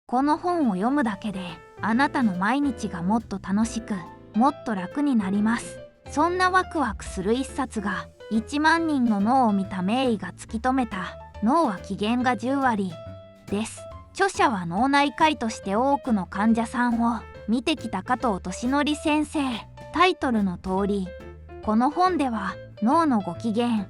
この本を読むだけであなたの毎日がもっと楽しく、もっと楽になります。そんなワクワクする一冊が1万人の脳を見た名医が突き止めた脳は機嫌が10割です。著者は脳内科医として多くの患者さんを見てきた加藤俊則先生。タイトルの通り、この本では脳のご機嫌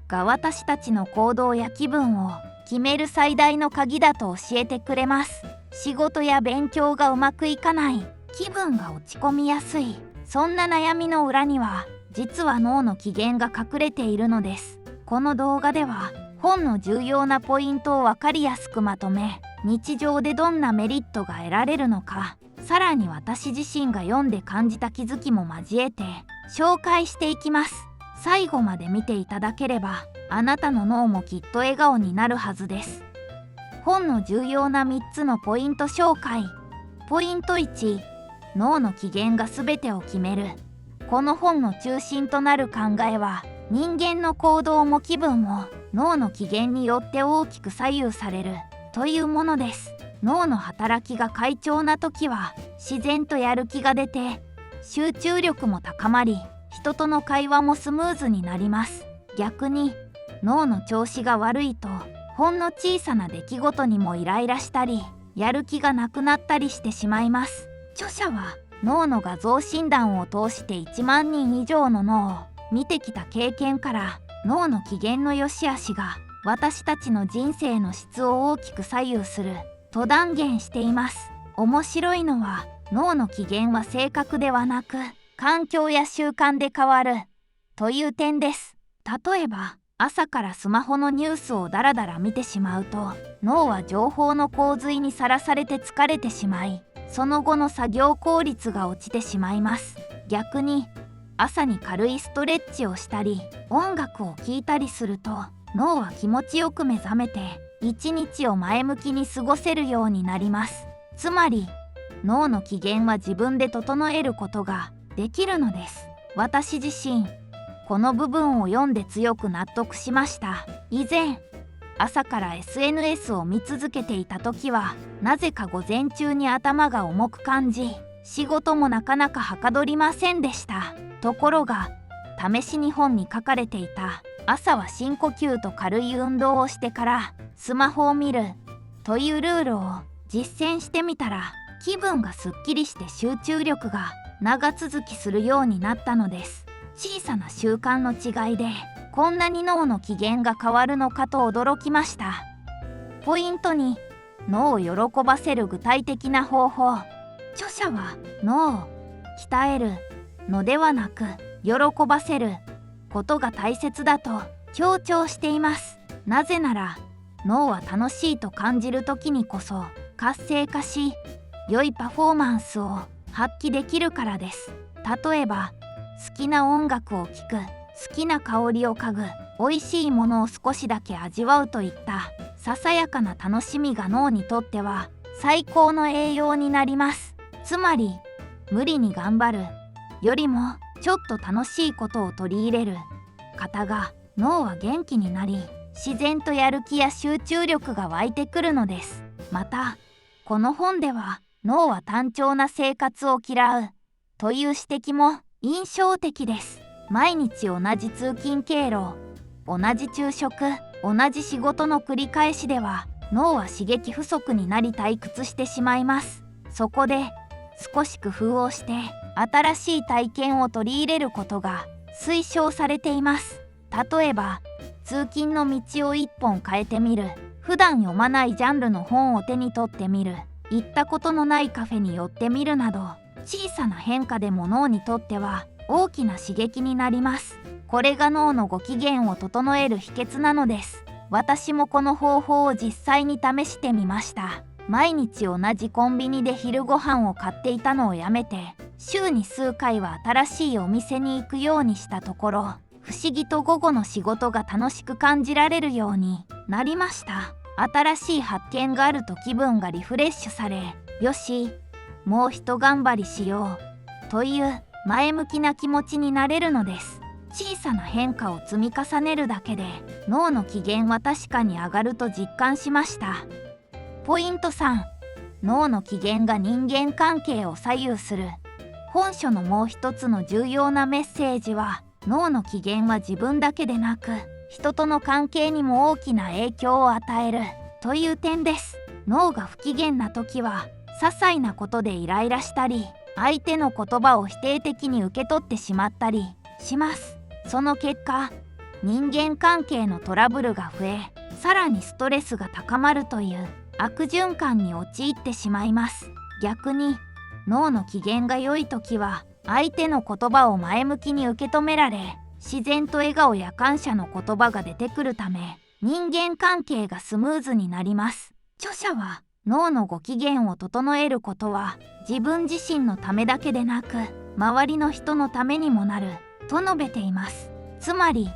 が私たちの行動や気分を決める最大の鍵だと教えてくれます。仕事や勉強がうまくいかない、気分が落ち込みやすい、そんな悩みの裏には実は脳の機嫌が隠れているのです。この動画では本の重要なポイントを分かりやすくまとめ、日常でどんなメリットが得られるのか、さらに私自身が読んで感じた気づきも交えて紹介していきます。最後まで見ていただければあなたの脳もきっと笑顔になるはずです。本の重要な3つのポイント紹介。ポイント1、脳の機嫌が全てを決める。この本の中心となる考えは、人間の行動も気分も脳の機嫌によって大きく左右されるというものです。脳の働きが快調な時は自然とやる気が出て、集中力も高まり、人との会話もスムーズになります。逆に脳の調子が悪いと、ほんの小さな出来事にもイライラしたり、やる気がなくなったりしてしまいます。著者は脳の画像診断を通して1万人以上の脳を見てきた経験から、脳の機嫌の良し悪しが私たちの人生の質を大きく左右すると断言しています。面白いのは、脳の機嫌は性格ではなく環境や習慣で変わるという点です。例えば朝からスマホのニュースをダラダラ見てしまうと、脳は情報の洪水にさらされて疲れてしまい、その後の作業効率が落ちてしまいます。逆に朝に軽いストレッチをしたり音楽を聴いたりすると、脳は気持ちよく目覚めて一日を前向きに過ごせるようになります。つまり脳の機嫌は自分で整えることができるのです。私自身この部分を読んで強く納得しました。以前朝から SNS を見続けていた時は、なぜか午前中に頭が重く感じ、仕事もなかなかはかどりませんでした。ところが試しに本に書かれていた朝は深呼吸と軽い運動をしてからスマホを見るというルールを実践してみたら、気分がすっきりして集中力が長続きするようになったのです。小さな習慣の違いでこんなに脳の機嫌が変わるのかと驚きました。ポイント2、脳を喜ばせる具体的な方法。著者は脳を鍛えるのではなく喜ばせることが大切だと強調しています。なぜなら脳は楽しいと感じる時にこそ活性化し、良いパフォーマンスを発揮できるからです。例えば好きな音楽を聴く、好きな香りを嗅ぐ、美味しいものを少しだけ味わうといったささやかな楽しみが脳にとっては最高の栄養になります。つまり無理に頑張るよりもちょっと楽しいことを取り入れる方が脳は元気になり、自然とやる気や集中力が湧いてくるのです。またこの本では脳は単調な生活を嫌うという指摘も印象的です。毎日同じ通勤経路、同じ昼食、同じ仕事の繰り返しでは脳は刺激不足になり退屈してしまいます。そこで少し工夫をして新しい体験を取り入れることが推奨されています。例えば通勤の道を一本変えてみる、普段読まないジャンルの本を手に取ってみる、行ったことのないカフェに寄ってみるなど、小さな変化でも脳にとっては大きな刺激になります。これが脳のご機嫌を整える秘訣なのです。私もこの方法を実際に試してみました。毎日同じコンビニで昼ご飯を買っていたのをやめて、週に数回は新しいお店に行くようにしたところ、不思議と午後の仕事が楽しく感じられるようになりました。新しい発見があると気分がリフレッシュされ、よし、もう一頑張りしようという前向きな気持ちになれるのです。小さな変化を積み重ねるだけで脳の機嫌は確かに上がると実感しました。ポイント3、脳の機嫌が人間関係を左右する。本書のもう一つの重要なメッセージは、脳の機嫌は自分だけでなく人との関係にも大きな影響を与えるという点です。脳が不機嫌な時は些細なことでイライラしたり、相手の言葉を否定的に受け取ってしまったりします。その結果、人間関係のトラブルが増え、さらにストレスが高まるという悪循環に陥ってしまいます。逆に脳の機嫌が良い時は、相手の言葉を前向きに受け止められ、自然と笑顔や感謝の言葉が出てくるため、人間関係がスムーズになります。著者は、脳のご機嫌を整えることは、自分自身のためだけでなく、周りの人のためにもなる、と述べています。つまり、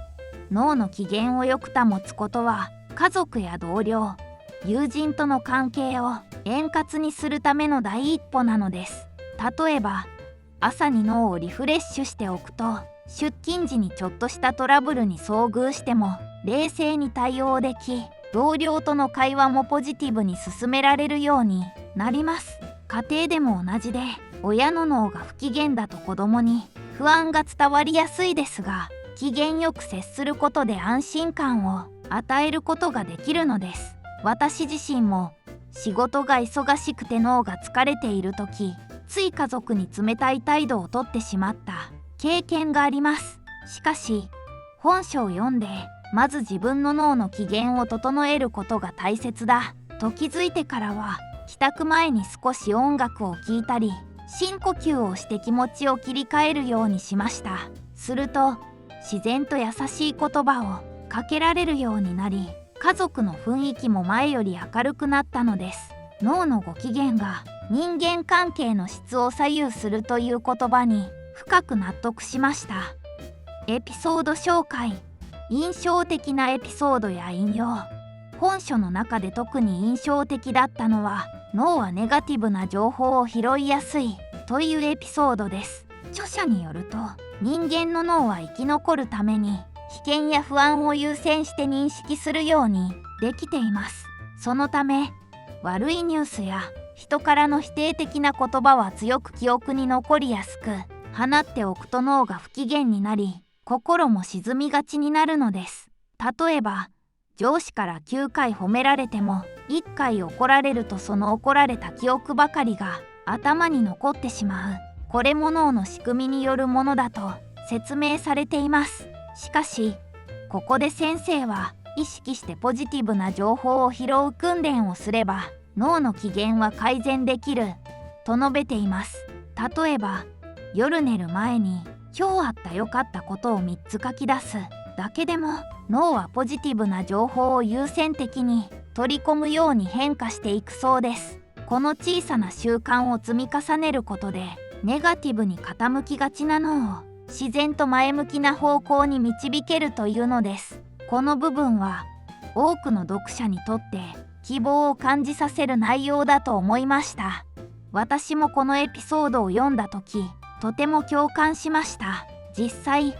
脳の機嫌をよく保つことは、家族や同僚、友人との関係を円滑にするための第一歩なのです。例えば、朝に脳をリフレッシュしておくと、出勤時にちょっとしたトラブルに遭遇しても冷静に対応でき、同僚との会話もポジティブに進められるようになります。家庭でも同じで、親の脳が不機嫌だと子供に不安が伝わりやすいですが、機嫌よく接することで安心感を与えることができるのです。私自身も仕事が忙しくて脳が疲れている時、つい家族に冷たい態度をとってしまった経験があります。しかし、本書を読んで、まず自分の脳の機嫌を整えることが大切だと気づいてからは、帰宅前に少し音楽を聴いたり、深呼吸をして気持ちを切り替えるようにしました。すると、自然と優しい言葉をかけられるようになり、家族の雰囲気も前より明るくなったのです。脳のご機嫌が人間関係の質を左右するという言葉に深く納得しました。エピソード紹介。印象的なエピソードや引用。本書の中で特に印象的だったのは、脳はネガティブな情報を拾いやすいというエピソードです。著者によると、人間の脳は生き残るために危険や不安を優先して認識するようにできています。そのため、悪いニュースや人からの否定的な言葉は強く記憶に残りやすく、放っておくと脳が不機嫌になり、心も沈みがちになるのです。例えば、上司から9回褒められても1回怒られると、その怒られた記憶ばかりが頭に残ってしまう。これも脳の仕組みによるものだと説明されています。しかし、ここで先生は意識してポジティブな情報を拾う訓練をすれば脳の機嫌は改善できると述べています。例えば、夜寝る前に今日あった良かったことを3つ書き出すだけでも、脳はポジティブな情報を優先的に取り込むように変化していくそうです。この小さな習慣を積み重ねることで、ネガティブに傾きがちな脳を自然と前向きな方向に導けるというのです。この部分は多くの読者にとって希望を感じさせる内容だと思いました。私もこのエピソードを読んだ時、とても共感しました。実際、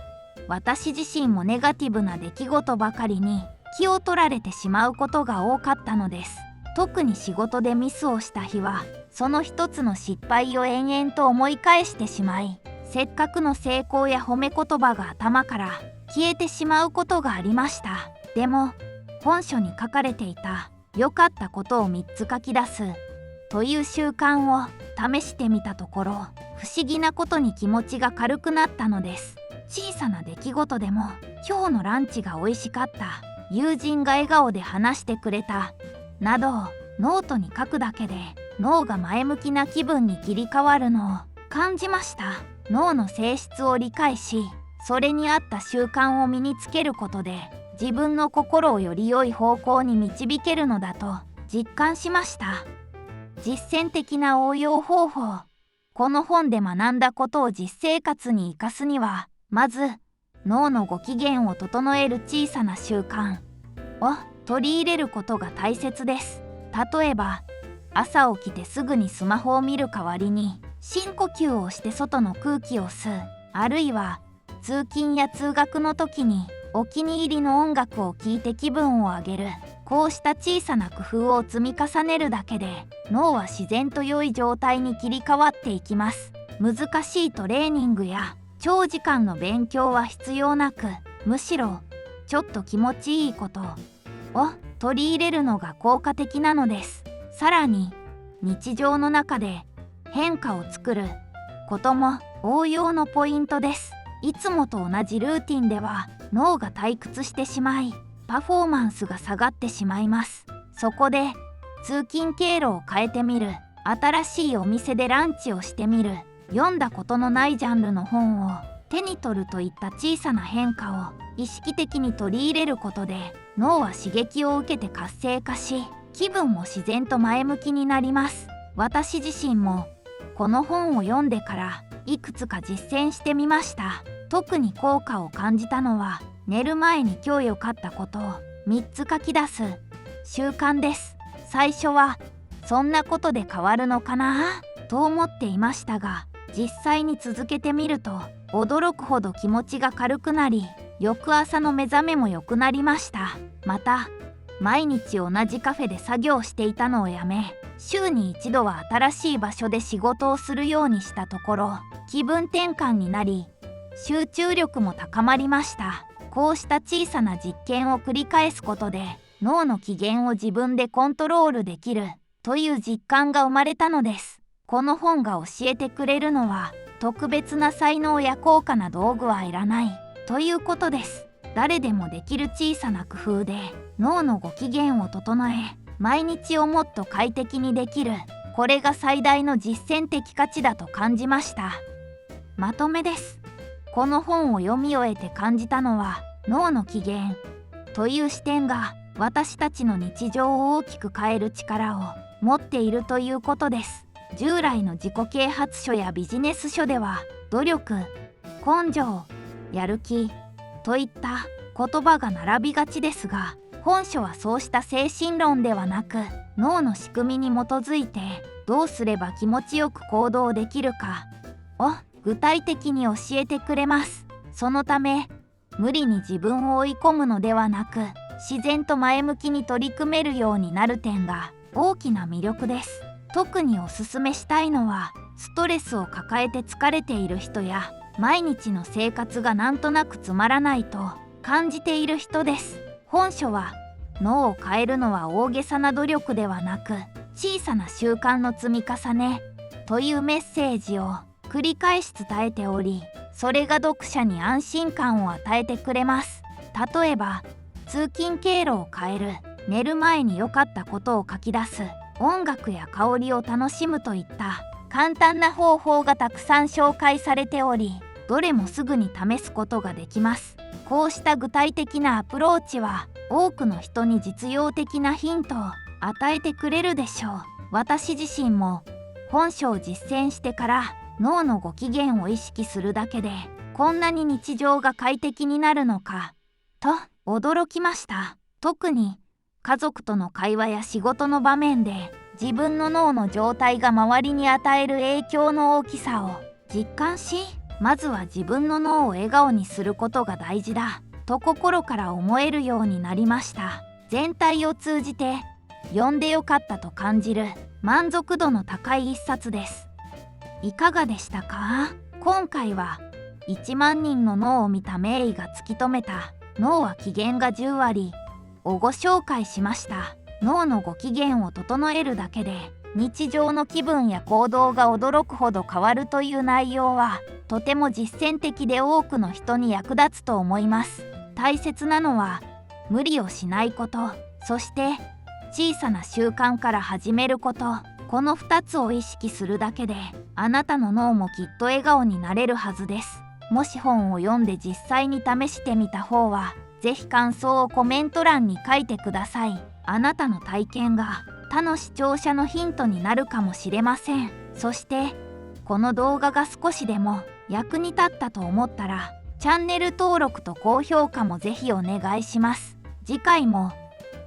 私自身もネガティブな出来事ばかりに気を取られてしまうことが多かったのです。特に仕事でミスをした日は、その一つの失敗を延々と思い返してしまい、せっかくの成功や褒め言葉が頭から消えてしまうことがありました。でも、本書に書かれていた良かったことを3つ書き出すという習慣を試してみたところ、不思議なことに気持ちが軽くなったのです。小さな出来事でも、今日のランチが美味しかった、友人が笑顔で話してくれたなどをノートに書くだけで、脳が前向きな気分に切り替わるのを感じました。脳の性質を理解し、それに合った習慣を身につけることで、自分の心をより良い方向に導けるのだと実感しました。実践的な応用方法。この本で学んだことを実生活に生かすには、まず脳のご機嫌を整える小さな習慣を取り入れることが大切です。例えば、朝起きてすぐにスマホを見る代わりに深呼吸をして外の空気を吸う。あるいは通勤や通学の時にお気に入りの音楽を聴いて気分を上げる。こうした小さな工夫を積み重ねるだけで脳は自然と良い状態に切り替わっていきます。難しいトレーニングや長時間の勉強は必要なく、むしろちょっと気持ちいいことを取り入れるのが効果的なのです。さらに日常の中で変化を作ることも応用のポイントです。いつもと同じルーティンでは脳が退屈してしまい、パフォーマンスが下がってしまいます。そこで通勤経路を変えてみる、新しいお店でランチをしてみる、読んだことのないジャンルの本を手に取るといった小さな変化を意識的に取り入れることで、脳は刺激を受けて活性化し、気分も自然と前向きになります。私自身もこの本を読んでからいくつか実践してみました。特に効果を感じたのは、寝る前に今日良かったことを3つ書き出す習慣です。最初はそんなことで変わるのかなと思っていましたが、実際に続けてみると驚くほど気持ちが軽くなり、翌朝の目覚めも良くなりました。また毎日同じカフェで作業していたのをやめ、週に一度は新しい場所で仕事をするようにしたところ、気分転換になり集中力も高まりました。こうした小さな実験を繰り返すことで、脳の機嫌を自分でコントロールできるという実感が生まれたのです。この本が教えてくれるのは、特別な才能や高価な道具はいらないということです。誰でもできる小さな工夫で脳のご機嫌を整え、毎日をもっと快適にできる、これが最大の実践的価値だと感じました。まとめです。この本を読み終えて感じたのは、脳の機嫌という視点が私たちの日常を大きく変える力を持っているということです。従来の自己啓発書やビジネス書では、努力、根性、やる気といった言葉が並びがちですが、本書はそうした精神論ではなく、脳の仕組みに基づいてどうすれば気持ちよく行動できるかを具体的に教えてくれます。そのため無理に自分を追い込むのではなく、自然と前向きに取り組めるようになる点が大きな魅力です。特におすすめしたいのは、ストレスを抱えて疲れている人や、毎日の生活がなんとなくつまらないと感じている人です。本書は、脳を変えるのは大げさな努力ではなく、小さな習慣の積み重ねというメッセージを繰り返し伝えており、それが読者に安心感を与えてくれます。例えば、通勤経路を変える、寝る前に良かったことを書き出す、音楽や香りを楽しむといった簡単な方法がたくさん紹介されており、どれもすぐに試すことができます。こうした具体的なアプローチは、多くの人に実用的なヒントを与えてくれるでしょう。私自身も本書を実践してから、脳のご機嫌を意識するだけでこんなに日常が快適になるのかと驚きました。特に家族との会話や仕事の場面で、自分の脳の状態が周りに与える影響の大きさを実感し、まずは自分の脳を笑顔にすることが大事だと心から思えるようになりました。全体を通じて読んでよかったと感じる満足度の高い一冊です。いかがでしたか？今回は1万人の脳を見た名医が突き止めた脳は機嫌が10割をご紹介しました。脳のご機嫌を整えるだけで日常の気分や行動が驚くほど変わるという内容は、とても実践的で多くの人に役立つと思います。大切なのは無理をしないこと、そして小さな習慣から始めること、この2つを意識するだけで、あなたの脳もきっと笑顔になれるはずです。もし本を読んで実際に試してみた方は、ぜひ感想をコメント欄に書いてください。あなたの体験が他の視聴者のヒントになるかもしれません。そしてこの動画が少しでも役に立ったと思ったら、チャンネル登録と高評価もぜひお願いします。次回も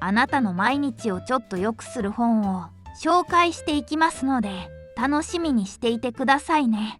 あなたの毎日をちょっと良くする本を紹介していきますので、楽しみにしていてくださいね。